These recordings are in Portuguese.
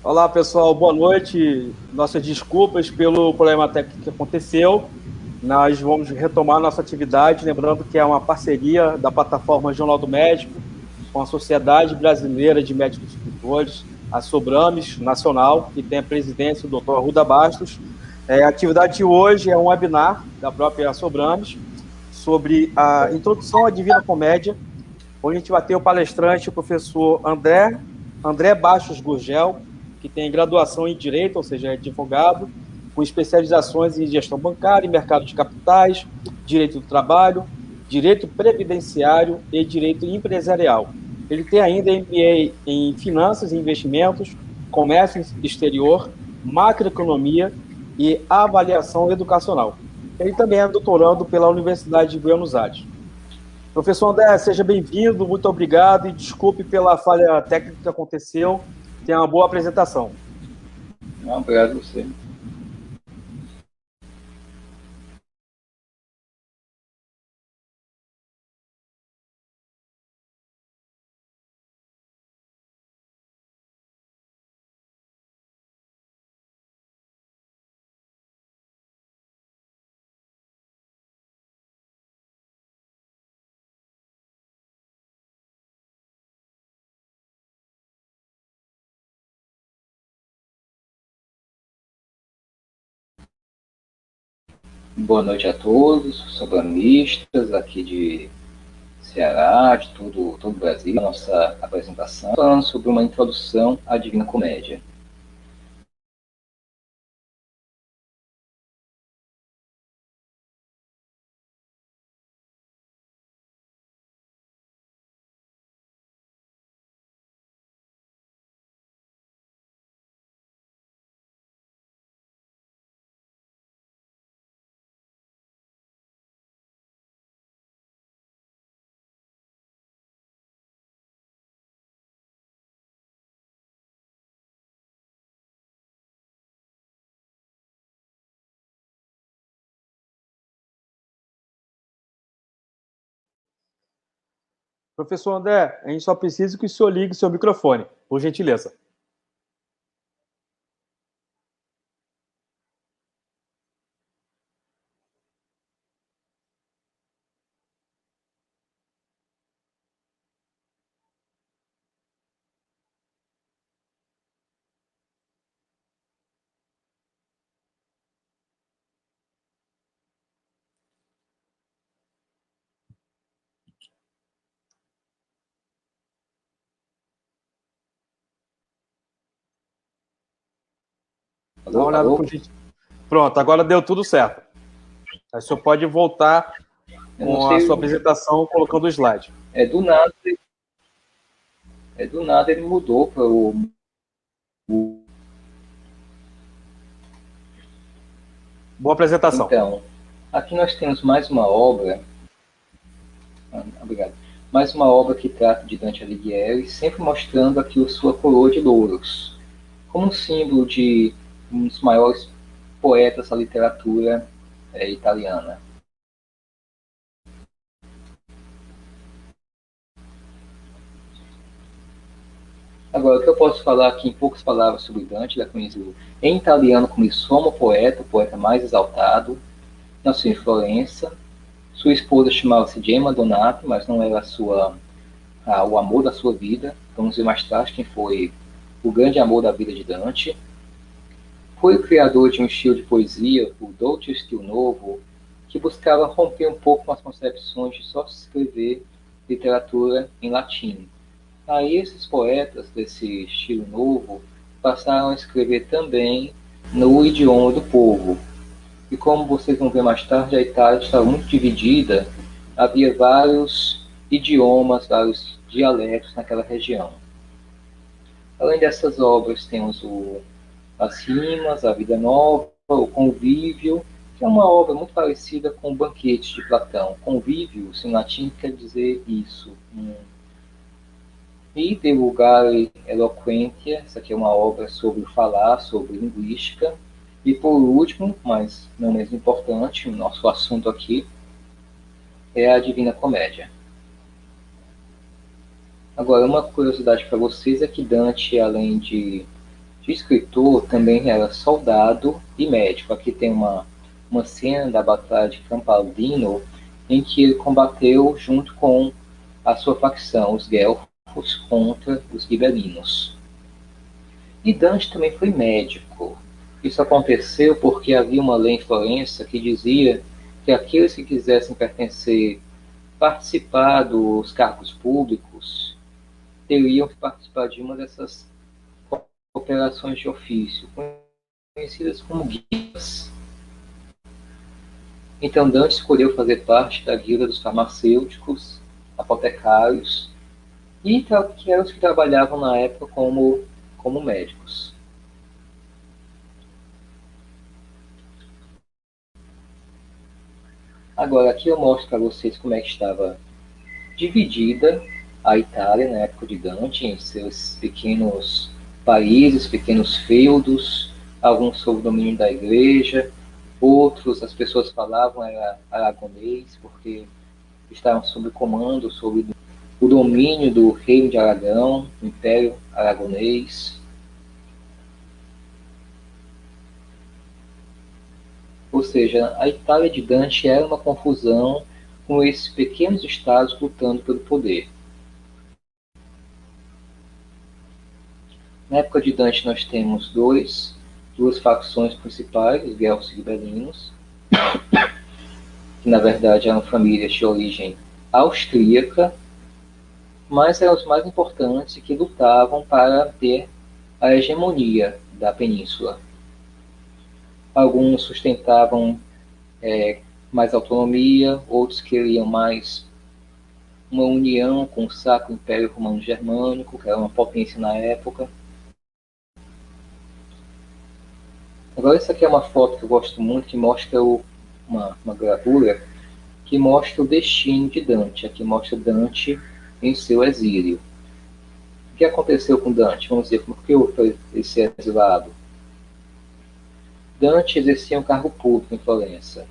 Olá, pessoal, boa noite. Nossas desculpas pelo problema técnico que aconteceu. Nós vamos retomar nossa atividade, lembrando que é uma parceria da plataforma Jornal do Médico com a Sociedade Brasileira de Médicos Escritores, a Sobrames Nacional, que tem a presidência do Dr. Arruda Bastos. A atividade de hoje é um webinar da própria Sobrames sobre a introdução à Divina Comédia, onde a gente vai ter o palestrante, o professor André Bastos Gurgel, que tem graduação em Direito, ou seja, é advogado, com especializações em gestão bancária, mercado de capitais, direito do trabalho, direito previdenciário e direito empresarial. Ele tem ainda MBA em finanças e investimentos, comércio exterior, macroeconomia e avaliação educacional. Ele também é doutorando pela Universidade de Buenos Aires. Professor André, seja bem-vindo, muito obrigado e desculpe pela falha técnica que aconteceu. Tenha uma boa apresentação. Não, obrigado a você. Boa noite a todos, sobranistas aqui de Ceará, de todo o Brasil. Nossa apresentação falando sobre uma introdução à Divina Comédia. Professor André, a gente só precisa que o senhor ligue seu microfone, por gentileza. Dá uma Alô, olhada por alô? gentileza. Pronto, agora deu tudo certo. Aí o senhor pode voltar Eu não com a sei, sua apresentação colocando o slide. é do nada ele mudou para o... Boa apresentação. Então, aqui nós temos mais uma obra, obrigado, mais uma obra que trata de Dante Alighieri, sempre mostrando aqui a sua coroa de louros, como um símbolo de um dos maiores poetas da literatura italiana. Agora, o que eu posso falar aqui em poucas palavras sobre Dante? Ele é conhecido em italiano como il sommo poeta, o poeta mais exaltado. Nasceu em Florença. Sua esposa chamava-se Gemma Donati, mas não era o amor da sua vida. Vamos ver mais tarde quem foi o grande amor da vida de Dante. Foi o criador de um estilo de poesia, o Dolce Estilo Novo, que buscava romper um pouco com as concepções de só se escrever literatura em latim. Aí esses poetas desse estilo novo passaram a escrever também no idioma do povo. E como vocês vão ver mais tarde, a Itália estava muito dividida, havia vários idiomas, vários dialetos naquela região. Além dessas obras, temos as rimas, a vida nova, o convívio, que é uma obra muito parecida com o Banquete de Platão. Convívio, em latim, quer dizer isso, e De Vulgare Eloquentia, essa aqui é uma obra sobre falar, sobre linguística. E por último, mas não menos importante, o nosso assunto aqui é a Divina Comédia. Agora, uma curiosidade para vocês é que Dante, além de de escritor, também era soldado e médico. Aqui tem uma cena da Batalha de Campaldino, em que ele combateu junto com a sua facção, os Guelfos, contra os Gibelinos. E Dante também foi médico. Isso aconteceu porque havia uma lei em Florença que dizia que aqueles que quisessem participar dos cargos públicos, teriam que participar de uma dessas operações de ofício, conhecidas como guildas. Então Dante escolheu fazer parte da guilda dos farmacêuticos, apotecários, e que eram os que trabalhavam na época como médicos. Agora aqui eu mostro para vocês como é que estava dividida a Itália na época de Dante em seus pequenos países, pequenos feudos, alguns sob o domínio da igreja, outros as pessoas falavam era aragonês, porque estavam sob comando, sob o domínio do reino de Aragão, o Império Aragonês. Ou seja, a Itália de Dante era uma confusão com esses pequenos estados lutando pelo poder. Na época de Dante nós temos duas facções principais, os Guelfos e Gibelinos, que na verdade eram famílias de origem austríaca, mas eram os mais importantes e que lutavam para ter a hegemonia da península. Alguns sustentavam mais autonomia, outros queriam mais uma união com o Sacro Império Romano Germânico, que era uma potência na época. Agora, essa aqui é uma foto que eu gosto muito, que mostra uma gravura, que mostra o destino de Dante. Aqui mostra Dante em seu exílio. O que aconteceu com Dante? Vamos dizer, por que foi esse exilado? Dante exercia um cargo público em Florença.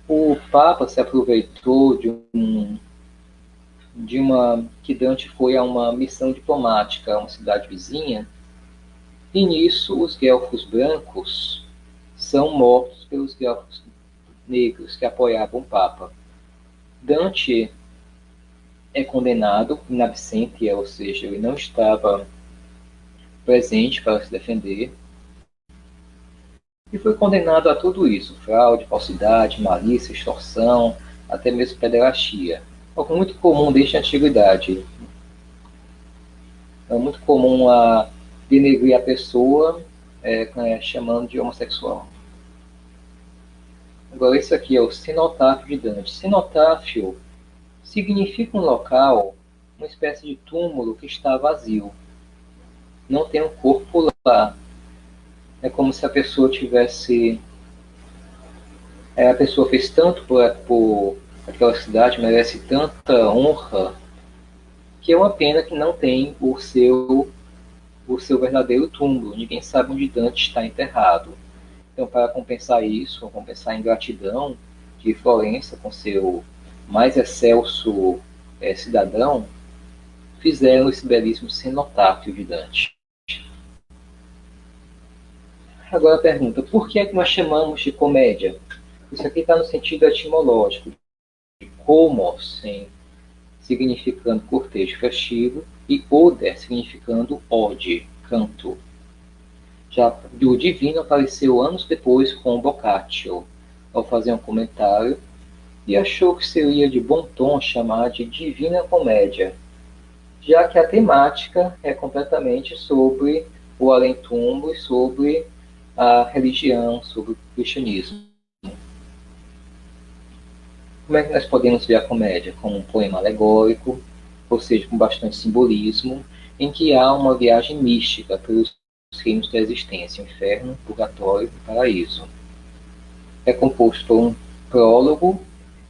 O Papa se aproveitou que Dante foi a uma missão diplomática a uma cidade vizinha, e nisso os guelfos brancos são mortos pelos guelfos negros que apoiavam o Papa. Dante é condenado in absentia, ou seja, ele não estava presente para se defender, e foi condenado a tudo isso: fraude, falsidade, malícia, extorsão, até mesmo pederastia. Algo muito comum desde a antiguidade. É muito comum denegrir a pessoa chamando de homossexual. Agora, esse aqui é o cenotáfio de Dante. Cenotáfio significa um local, uma espécie de túmulo que está vazio. Não tem um corpo lá. É como se a pessoa tivesse... a pessoa fez tanto por aquela cidade, merece tanta honra, que é uma pena que não tem o seu verdadeiro túmulo. Ninguém sabe onde Dante está enterrado. Então, para compensar isso, compensar a ingratidão de Florença com seu mais excelso cidadão, fizeram esse belíssimo cenotáfio de Dante. Agora a pergunta, por que é que nós chamamos de comédia? Isso aqui está no sentido etimológico, de comos, significando cortejo festivo, e oder, significando ode, canto. Já o Divino apareceu anos depois com Boccaccio, ao fazer um comentário, e achou que seria de bom tom chamar de Divina Comédia, já que a temática é completamente sobre o além-túmulo e sobre a religião, sobre o cristianismo. Como é que nós podemos ver a comédia? Como um poema alegórico, ou seja, com bastante simbolismo, em que há uma viagem mística pelos reinos da existência, o inferno, o purgatório e o paraíso. É composto por um prólogo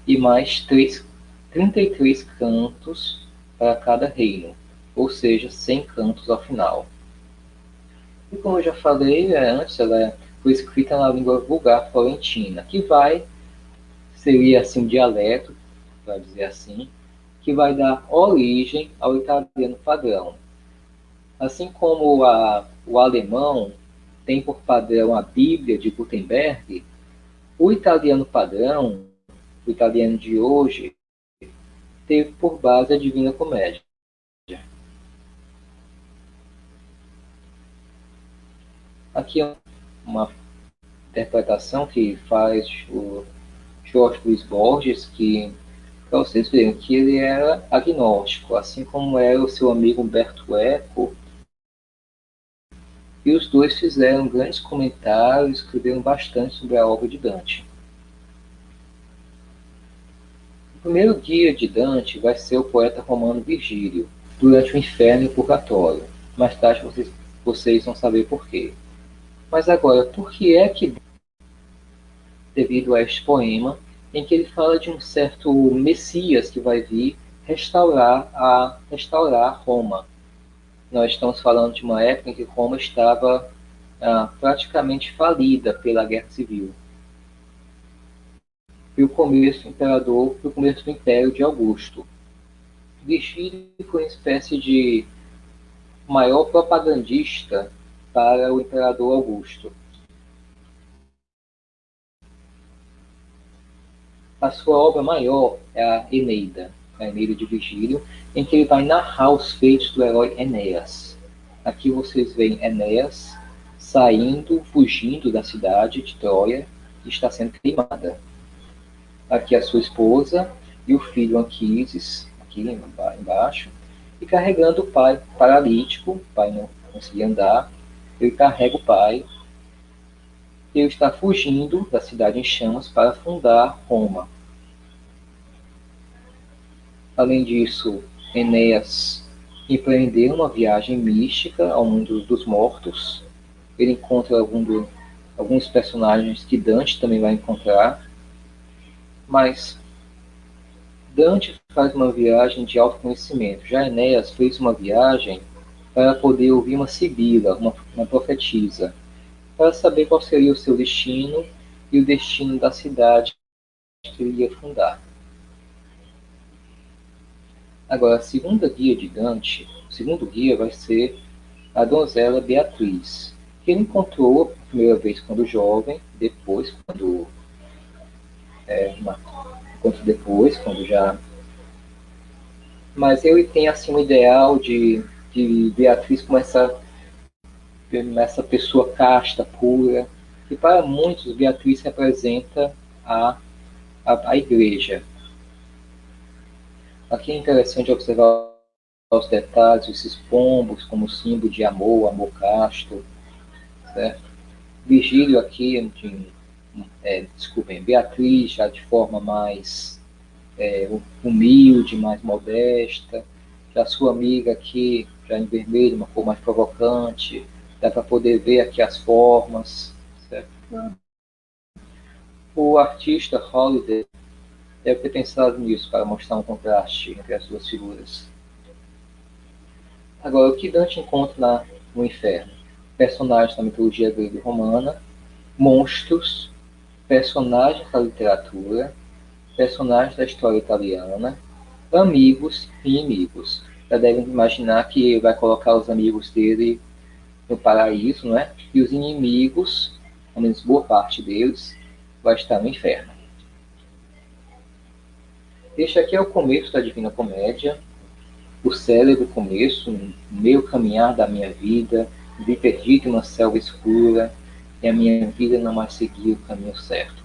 e mais 33 cantos para cada reino, ou seja, 100 cantos ao final. E como eu já falei antes, ela foi escrita na língua vulgar florentina, que seria assim um dialeto, para dizer assim, que vai dar origem ao italiano padrão. Assim como a o alemão tem por padrão a Bíblia de Gutenberg, o italiano padrão, o italiano de hoje, teve por base a Divina Comédia. Aqui é uma interpretação que faz o Jorge Luiz Borges, que, para vocês verem, que ele era agnóstico, assim como era o seu amigo Humberto Eco, e os dois fizeram grandes comentários, escreveram bastante sobre a obra de Dante. O primeiro guia de Dante vai ser o poeta romano Virgílio, durante o inferno e o purgatório. Mais tarde vocês vão saber por quê. Mas agora, por que é que, devido a este poema, em que ele fala de um certo Messias que vai vir restaurar Roma? Nós estamos falando de uma época em que Roma estava praticamente falida pela Guerra Civil. E o começo do Império de Augusto. Virgílio foi uma espécie de maior propagandista para o imperador Augusto. A sua obra maior é a Eneida de Virgílio, em que ele vai narrar os feitos do herói Enéas. Aqui vocês veem Enéas fugindo da cidade de Troia, que está sendo queimada. Aqui a sua esposa e o filho Anquises, aqui embaixo, e carregando o pai paralítico, o pai não conseguia andar, ele carrega o pai, e ele está fugindo da cidade em chamas para fundar Roma. Além disso, Enéas empreendeu uma viagem mística ao mundo dos mortos. Ele encontra alguns personagens que Dante também vai encontrar, mas Dante faz uma viagem de autoconhecimento. Já Enéas fez uma viagem para poder ouvir uma sibila, uma profetisa, para saber qual seria o seu destino e o destino da cidade que ele ia fundar. Agora, a segunda guia de Dante, o segundo guia vai ser a donzela Beatriz, que ele encontrou a primeira vez quando jovem, depois quando já... Mas ele tem assim um ideal de Beatriz como essa pessoa casta, pura, e para muitos Beatriz representa a igreja. Aqui é interessante observar os detalhes, esses pombos como símbolo de amor casto, certo? Virgílio aqui, Beatriz já de forma mais humilde, mais modesta, já sua amiga aqui, já em vermelho, uma cor mais provocante, dá para poder ver aqui as formas, certo? O artista Holiday deve ter pensado nisso para mostrar um contraste entre as duas figuras. Agora, o que Dante encontra no inferno? Personagens da mitologia grega e romana, monstros, personagens da literatura, personagens da história italiana, amigos e inimigos. Já devem imaginar que ele vai colocar os amigos dele no paraíso, não é? E os inimigos, ao menos boa parte deles, vai estar no inferno. Este aqui é o começo da Divina Comédia, o célebre começo, no meio caminhar da minha vida, vi perdido em uma selva escura, e a minha vida não mais seguia o caminho certo.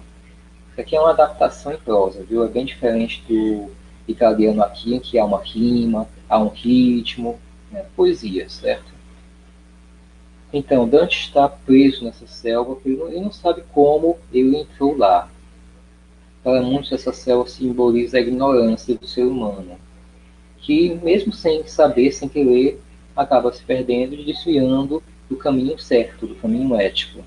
Isso aqui é uma adaptação em prosa, viu? É bem diferente do italiano aqui, em que há uma rima, há um ritmo, poesia, certo? Então, Dante está preso nessa selva, porque ele não sabe como ele entrou lá. Para muitos, essa selva simboliza a ignorância do ser humano, que mesmo sem saber, sem querer, acaba se perdendo e desviando do caminho certo, do caminho ético.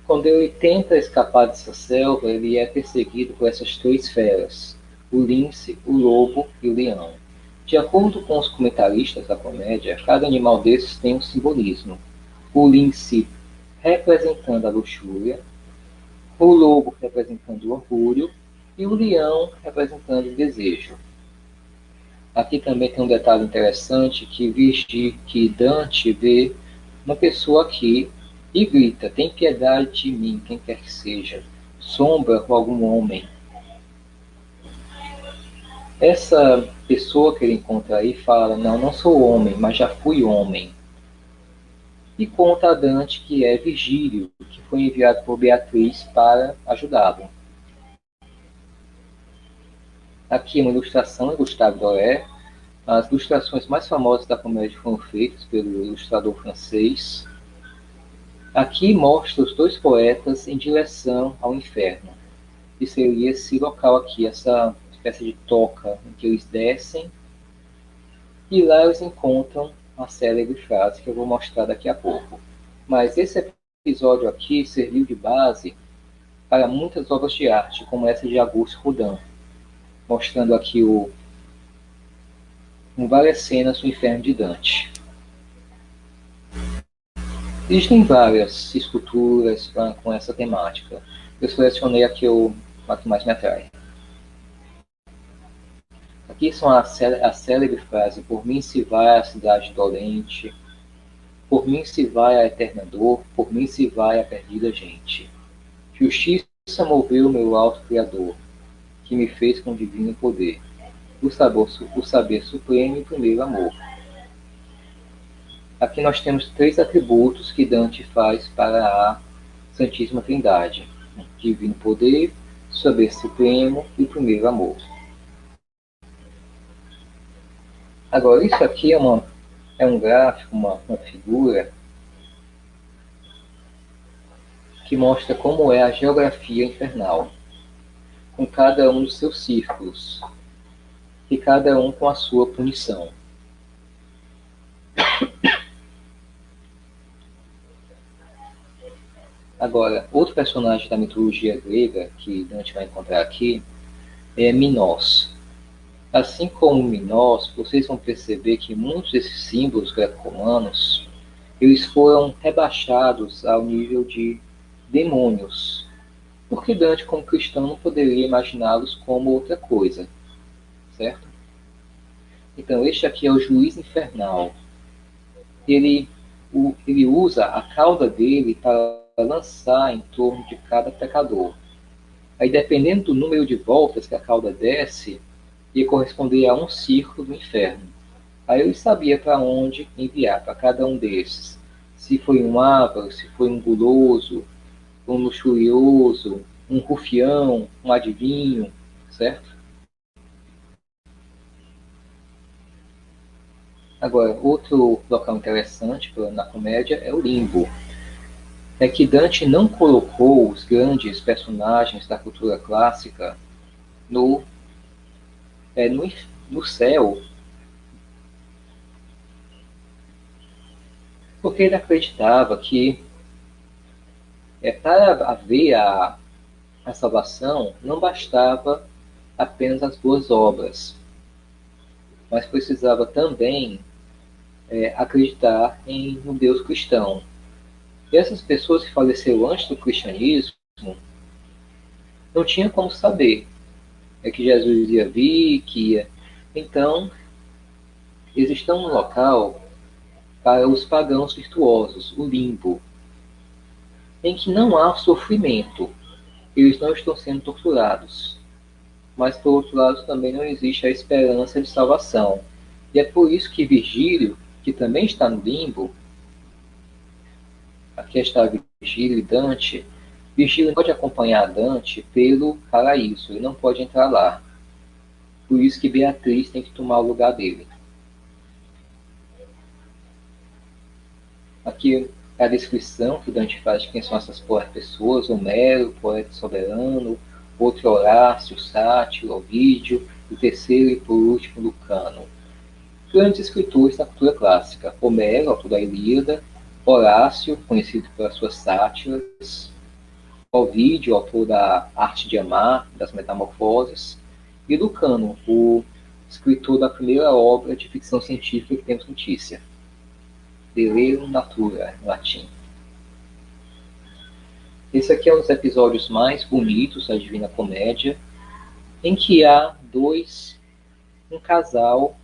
Quando ele tenta escapar dessa selva, ele é perseguido por essas três feras, o lince, o lobo e o leão. De acordo com os comentaristas da comédia, cada animal desses tem um simbolismo. O lince representando a luxúria, o lobo representando o orgulho e o leão representando o desejo. Aqui também tem um detalhe interessante que Dante vê uma pessoa aqui e grita: tem piedade de mim, quem quer que seja, sombra ou algum homem. Essa pessoa que ele encontra aí fala: não, não sou homem, mas já fui homem. E conta a Dante que é Virgílio, que foi enviado por Beatriz para ajudá-lo. Aqui uma ilustração de Gustave Doré. As ilustrações mais famosas da comédia foram feitas pelo ilustrador francês. Aqui mostra os dois poetas em direção ao inferno. E seria esse local aqui, essa espécie de toca em que eles descem. E lá eles encontram a célebre frase que eu vou mostrar daqui a pouco. Mas esse episódio aqui serviu de base para muitas obras de arte, como essa de Auguste Rodin, mostrando aqui várias cenas do inferno de Dante. Existem várias esculturas com essa temática. Eu selecionei a que mais me atrai. Aqui são a célebre frase: por mim se vai a cidade dolente, por mim se vai a eterna dor, por mim se vai a perdida gente. Justiça moveu meu alto Criador, que me fez com divino poder, o saber supremo e primeiro amor. Aqui nós temos três atributos que Dante faz para a Santíssima Trindade: divino poder, saber supremo e primeiro amor. Agora, isso aqui é um gráfico, uma figura que mostra como é a geografia infernal, com cada um dos seus círculos, e cada um com a sua punição. Agora, outro personagem da mitologia grega que Dante vai encontrar aqui é Minos. Assim como Minos, vocês vão perceber que muitos desses símbolos greco-romanos eles foram rebaixados ao nível de demônios, porque Dante, como cristão, não poderia imaginá-los como outra coisa, certo? Então, este aqui é o juiz infernal. Ele usa a cauda dele para lançar em torno de cada pecador. Aí, dependendo do número de voltas que a cauda desce, ia corresponder a um círculo do inferno. Aí ele sabia para onde enviar para cada um desses. Se foi um avaro, se foi um guloso, um luxurioso, um rufião, um adivinho, certo? Agora, outro local interessante na comédia é o limbo. É que Dante não colocou os grandes personagens da cultura clássica no céu, porque ele acreditava que para haver a salvação não bastava apenas as boas obras, mas precisava também acreditar em um Deus cristão. E essas pessoas que faleceram antes do cristianismo não tinham como saber que Jesus ia vir, que ia. Então, eles estão no local para os pagãos virtuosos, o limbo, em que não há sofrimento. Eles não estão sendo torturados. Mas, por outro lado, também não existe a esperança de salvação. E é por isso que Virgílio, que também está no limbo, aqui está Virgílio e Dante, Virgílio pode acompanhar Dante pelo paraíso, ele não pode entrar lá. Por isso que Beatriz tem que tomar o lugar dele. Aqui é a descrição que Dante faz de quem são essas pessoas: Homero, poeta soberano, outro Horácio, Sátiro, Ovídio, e o terceiro e por último Lucano. Grandes escritores da cultura clássica: Homero, autor da Ilíada; Horácio, conhecido pelas suas sátiras; Ovídio, autor da Arte de Amar, das Metamorfoses; e Lucano, o escritor da primeira obra de ficção científica que temos notícia, De Rerum Natura, em latim. Esse aqui é um dos episódios mais bonitos da Divina Comédia, em que há um casal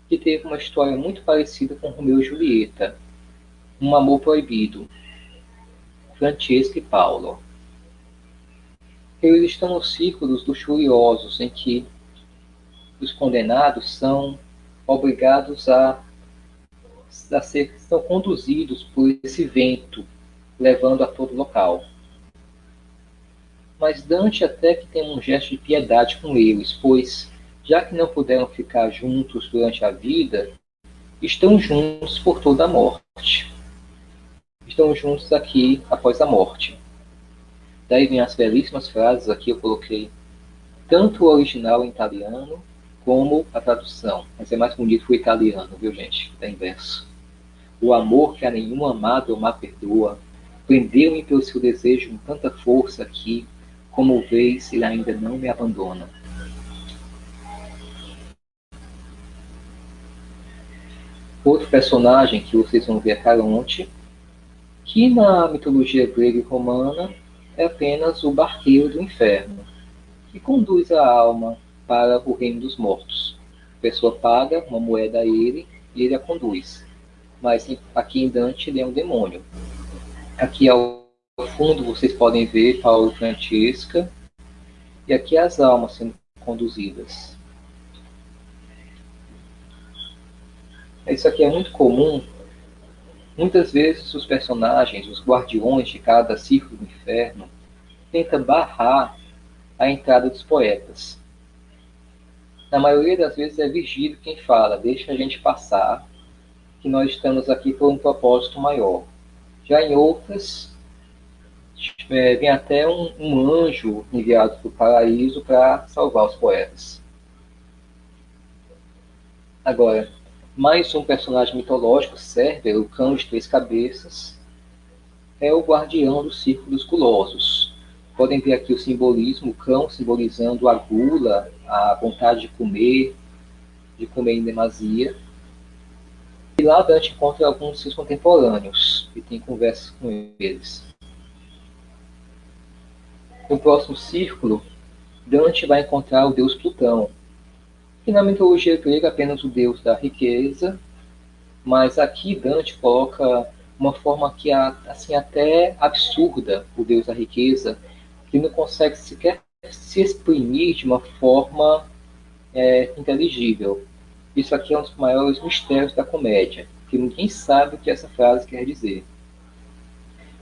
que teve uma história muito parecida com Romeu e Julieta, Um Amor Proibido, Francesca e Paulo. Eles estão nos círculos dos furiosos, em que os condenados são obrigados são conduzidos por esse vento, levando a todo local. Mas Dante até que tem um gesto de piedade com eles, pois, já que não puderam ficar juntos durante a vida, estão juntos por toda a morte. Estão juntos aqui após a morte. Daí vem as belíssimas frases, aqui eu coloquei tanto o original em italiano como a tradução. Mas é mais bonito o italiano, viu, gente? Está em verso. O amor que a nenhum amado ou má perdoa, prendeu-me pelo seu desejo com tanta força que, como vês, ele ainda não me abandona. Outro personagem que vocês vão ver é Caronte, que na mitologia grega e romana é apenas o barqueiro do inferno, que conduz a alma para o reino dos mortos. A pessoa paga uma moeda a ele e ele a conduz. Mas aqui em Dante ele é um demônio. Aqui ao fundo vocês podem ver Paulo e Francesca, e aqui as almas sendo conduzidas. Isso aqui é muito comum. Muitas vezes os personagens, os guardiões de cada círculo do inferno, tentam barrar a entrada dos poetas. Na maioria das vezes é Virgílio quem fala, deixa a gente passar, que nós estamos aqui por um propósito maior. Já em outras, vem até um anjo enviado para o paraíso para salvar os poetas. Agora, mais um personagem mitológico, Cérbero, o cão de três cabeças, é o guardião do círculo dos gulosos. Podem ver aqui o simbolismo, o cão simbolizando a gula, a vontade de comer em demasia. E lá Dante encontra alguns de seus contemporâneos e tem conversas com eles. No próximo círculo, Dante vai encontrar o deus Plutão, que na mitologia grega é apenas o deus da riqueza, mas aqui Dante coloca uma forma que é assim, até absurda, o deus da riqueza, que não consegue sequer se exprimir de uma forma inteligível. Isso aqui é um dos maiores mistérios da comédia, que ninguém sabe o que essa frase quer dizer.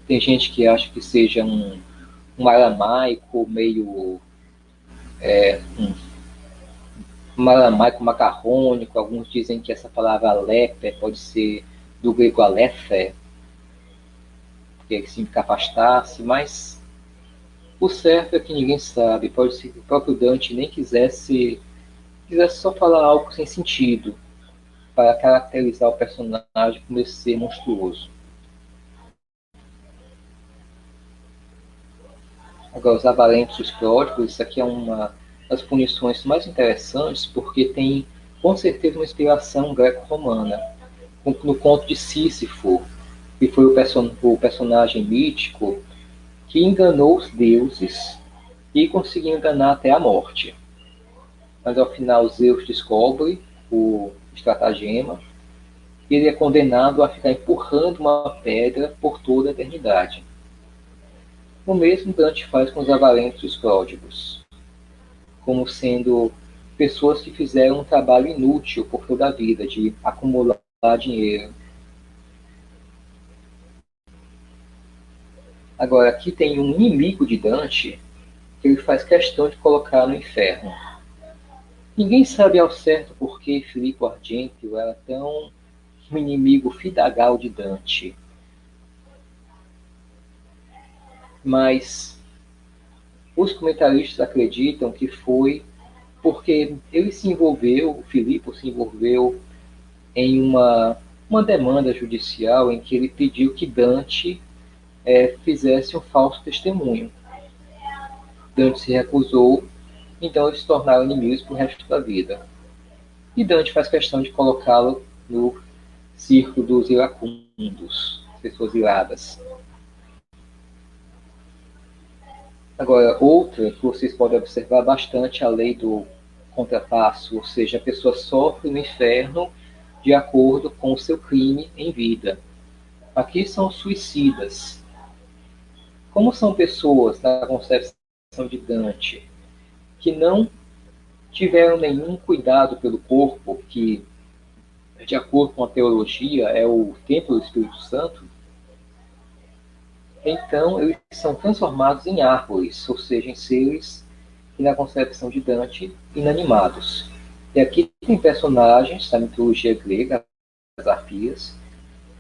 Tem gente que acha que seja um aramaico meio um aramaico macarrônico. Alguns dizem que essa palavra alepe pode ser do grego alephe, que significa afastar-se, mas o certo é que ninguém sabe. Pode ser que o próprio Dante nem quisesse só falar algo sem sentido, para caracterizar o personagem como esse ser monstruoso. Agora, os avarentos e os pródigos, isso aqui é uma das punições mais interessantes, porque tem, com certeza, uma inspiração greco-romana. No conto de Sísifo, que foi o personagem mítico que enganou os deuses e conseguiu enganar até a morte. Mas, ao final, Zeus descobre o estratagema e ele é condenado a ficar empurrando uma pedra por toda a eternidade. O mesmo Dante faz com os avarentos e os pródigos, como sendo pessoas que fizeram um trabalho inútil por toda a vida, de acumular dinheiro. Agora, aqui tem um inimigo de Dante que ele faz questão de colocar no inferno. Ninguém sabe ao certo por que Filippo Argentio era tão um inimigo fidagal de Dante. Mas os comentaristas acreditam que foi porque ele se envolveu, o Filippo se envolveu em uma demanda judicial em que ele pediu que Dante fizesse um falso testemunho. Dante se recusou, então eles se tornaram inimigos para o resto da vida. E Dante faz questão de colocá-lo no círculo dos iracundos, pessoas iradas. Agora, outra que vocês podem observar bastante a lei do contrapasso, ou seja, a pessoa sofre no inferno de acordo com o seu crime em vida. Aqui são suicidas. Como são pessoas, na concepção de Dante, que não tiveram nenhum cuidado pelo corpo, que, de acordo com a teologia, é o templo do Espírito Santo, então eles são transformados em árvores, ou seja, em seres que, na concepção de Dante, inanimados. E aqui tem personagens da mitologia grega, as arpias,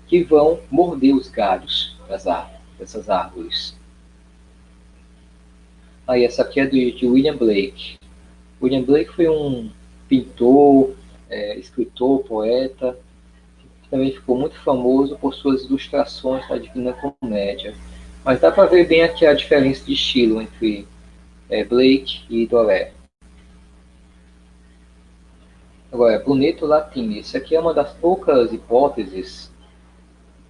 que vão morder os galhos dessas árvores. Aí essa aqui é de William Blake. William Blake foi um pintor, escritor, poeta, que também ficou muito famoso por suas ilustrações da Divina Comédia. Mas dá para ver bem aqui a diferença de estilo entre Blake e Doré. Agora, Brunetto Latini. Isso aqui é uma das poucas hipóteses,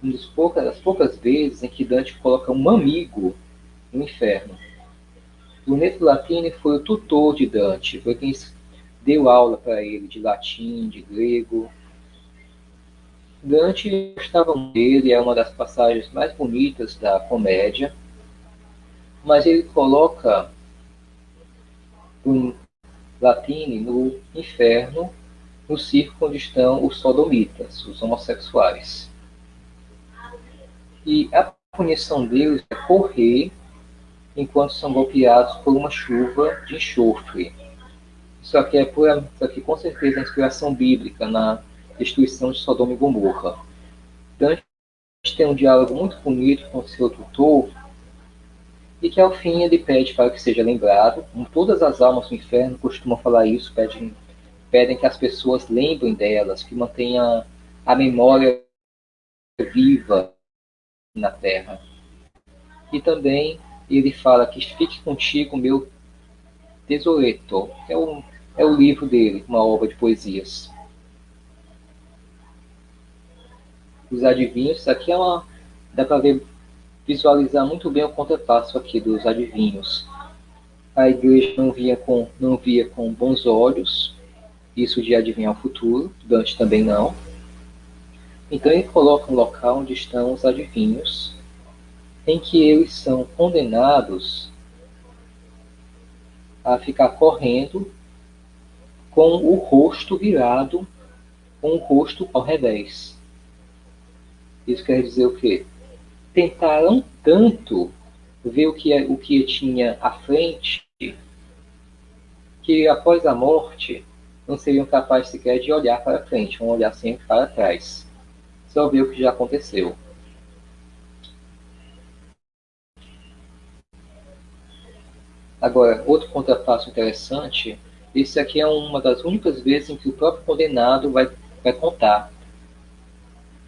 das poucas vezes em que Dante coloca um amigo no inferno. Brunetto Latini foi o tutor de Dante, foi quem deu aula para ele de latim, de grego. Dante gostava dele, é uma das passagens mais bonitas da comédia, mas ele coloca Latini no inferno, no círculo onde estão os sodomitas, os homossexuais. E a punição deles é correr enquanto são golpeados por uma chuva de enxofre. Isso aqui com certeza é inspiração bíblica na destruição de Sodoma e Gomorra. Dante tem um diálogo muito bonito com o seu tutor, e que ao fim ele pede para que seja lembrado. Todas as almas do inferno costumam falar isso, pedem que as pessoas lembrem delas, que mantenham a memória viva na Terra. E também ele fala que fique contigo meu tesoureto, que é o livro dele, uma obra de poesias. Os adivinhos, aqui dá para visualizar muito bem o contrapasso aqui dos adivinhos. A igreja não via com bons olhos isso de adivinhar o futuro, Dante também não. Então ele coloca um local onde estão os adivinhos, em que eles são condenados a ficar correndo com o rosto virado, com o rosto ao revés. Isso quer dizer o quê? Tentaram tanto ver o que tinha à frente, que após a morte não seriam capazes sequer de olhar para frente, vão olhar sempre para trás. Só ver o que já aconteceu. Agora, outro contrapasso interessante, esse aqui é uma das únicas vezes em que o próprio condenado vai contar.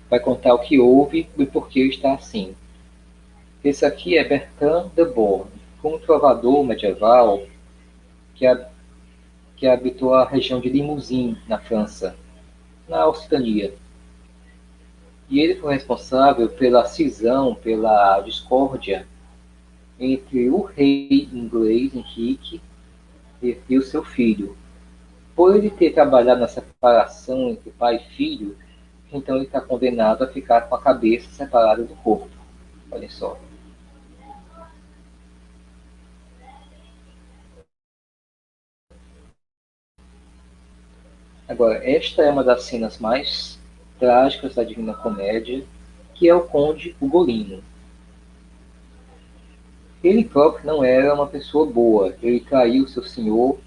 Vai contar o que houve e por que está assim. Esse aqui é Bertrand de Born, um trovador medieval que habitou a região de Limousin, na França, na Occitania. E ele foi responsável pela cisão, pela discórdia entre o rei inglês, Henrique, e o seu filho. Por ele ter trabalhado na separação entre pai e filho, então ele está condenado a ficar com a cabeça separada do corpo. Olha só. Agora, esta é uma das cenas mais trágicas da Divina Comédia, que é o Conde Ugolino. Ele próprio não era uma pessoa boa, ele traiu seu senhor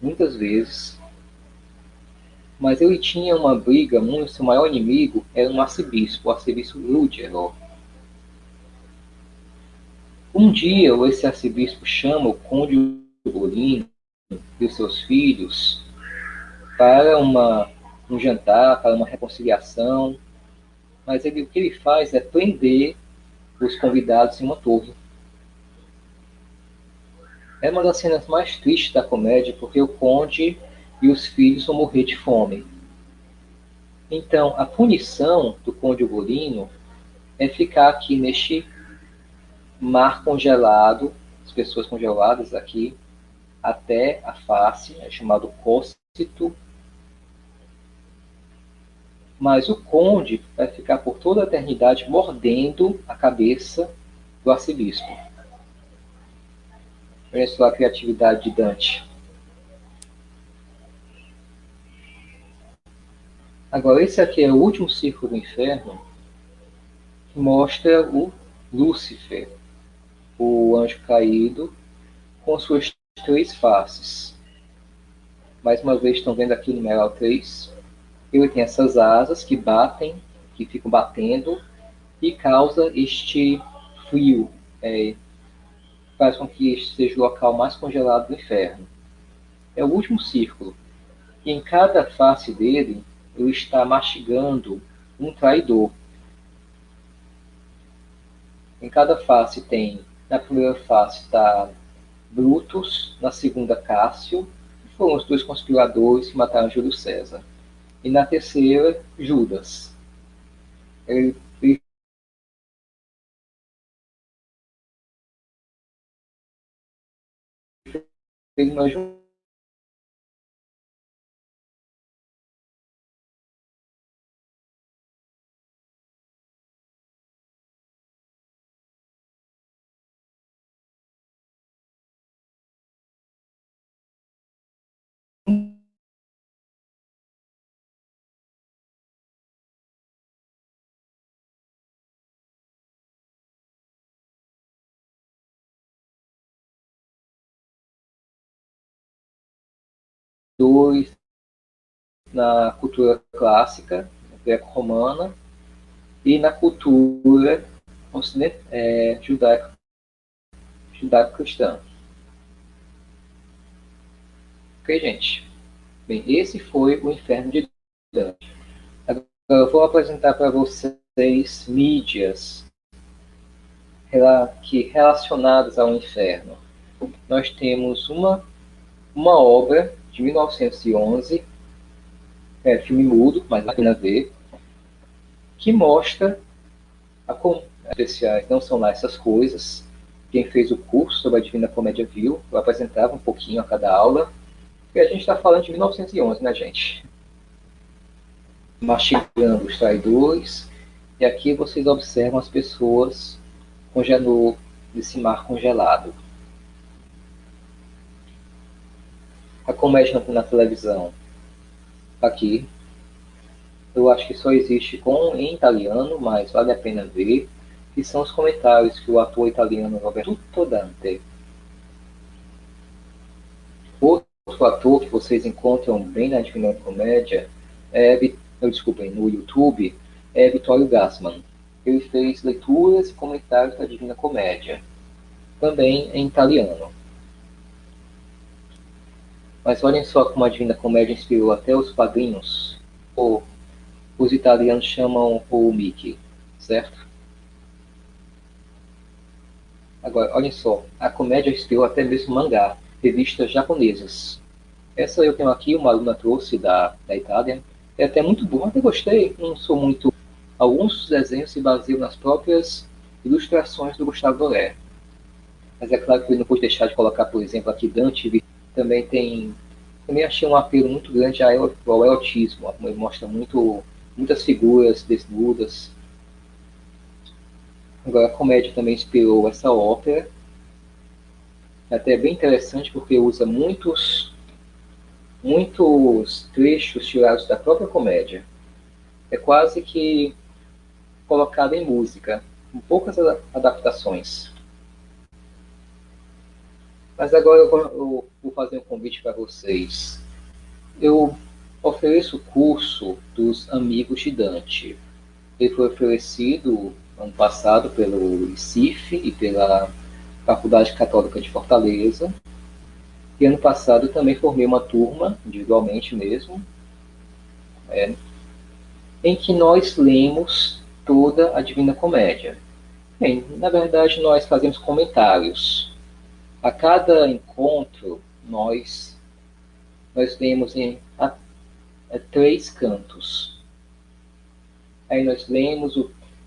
muitas vezes, mas ele tinha uma briga, seu maior inimigo era um arcebispo, o arcebispo Rudolf. Um dia, esse arcebispo chama o Conde Ugolino e os seus filhos para um jantar, para uma reconciliação, mas o que ele faz é prender os convidados em uma torre. É uma das cenas mais tristes da comédia, porque o conde e os filhos vão morrer de fome. Então, a punição do Conde Ugolino é ficar aqui neste mar congelado, as pessoas congeladas aqui, até a face, é chamado cócito. Mas o conde vai ficar por toda a eternidade mordendo a cabeça do arcebispo. Olha só a criatividade de Dante. Agora, esse aqui é o último círculo do inferno, que mostra o Lúcifer, o anjo caído, com suas 3 faces. Mais uma vez, estão vendo aqui no numeral 3. Ele tem essas asas que batem, que ficam batendo, e causa este frio. Faz com que este seja o local mais congelado do inferno. É o último círculo. E em cada face dele, ele está mastigando um traidor. Em cada face tem, na primeira face está Brutus, na segunda Cássio, que foram os 2 conspiradores que mataram Júlio César. E na terceira, Judas. Ele fez uma dois na cultura clássica, greco-romana, e na cultura judaico-cristã. Ok, gente? Bem, esse foi o Inferno de Dante. Agora eu vou apresentar para vocês mídias relacionadas ao inferno. Nós temos uma obra de 1911, filme mudo, mas vale a pena ver, que mostra especiais não são lá essas coisas. Quem fez o curso sobre a Divina Comédia viu, eu apresentava um pouquinho a cada aula, e a gente está falando de 1911, né, gente? Mastigando os traidores, e aqui vocês observam as pessoas desse mar congelado. A comédia na televisão, aqui, eu acho que só existe em italiano, mas vale a pena ver, que são os comentários que o ator italiano Roberto Dante. Outro ator que vocês encontram bem na Divina Comédia, no YouTube, é Vittorio Gassman. Ele fez leituras e comentários da Divina Comédia, também em italiano. Mas olhem só como a Divina Comédia inspirou até os padrinhos, ou os italianos chamam o Mickey, certo? Agora, olhem só, a comédia inspirou até mesmo mangá, revistas japonesas. Essa eu tenho aqui, uma aluna trouxe da Itália. É até muito boa, até gostei, não sou muito... Alguns desenhos se baseiam nas próprias ilustrações do Gustavo Doré. Mas é claro que eu não pude deixar de colocar, por exemplo, aqui Dante, também achei um apelo muito grande ao erotismo, ele mostra muitas figuras desnudas. Agora, a comédia também inspirou essa ópera. É até bem interessante porque usa muitos trechos tirados da própria comédia. É quase que colocado em música, com poucas adaptações. Mas agora eu vou fazer um convite para vocês. Eu ofereço o curso dos Amigos de Dante. Ele foi oferecido ano passado pelo ICIF e pela Faculdade Católica de Fortaleza. E ano passado eu também formei uma turma, individualmente mesmo, em que nós lemos toda a Divina Comédia. Bem, na verdade, nós fazemos comentários. A cada encontro, nós lemos em 3 cantos. Aí nós lemos,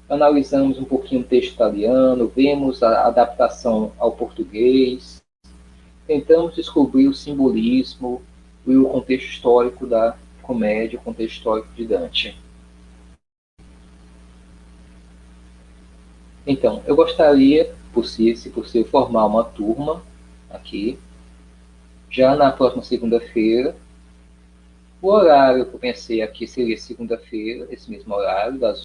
analisamos um pouquinho o texto italiano, vemos a adaptação ao português, tentamos descobrir o simbolismo e o contexto histórico da comédia, o contexto histórico de Dante. Então, eu gostaria, se possível, formar uma turma aqui, já na próxima segunda-feira. O horário que eu pensei aqui seria segunda-feira, esse mesmo horário, das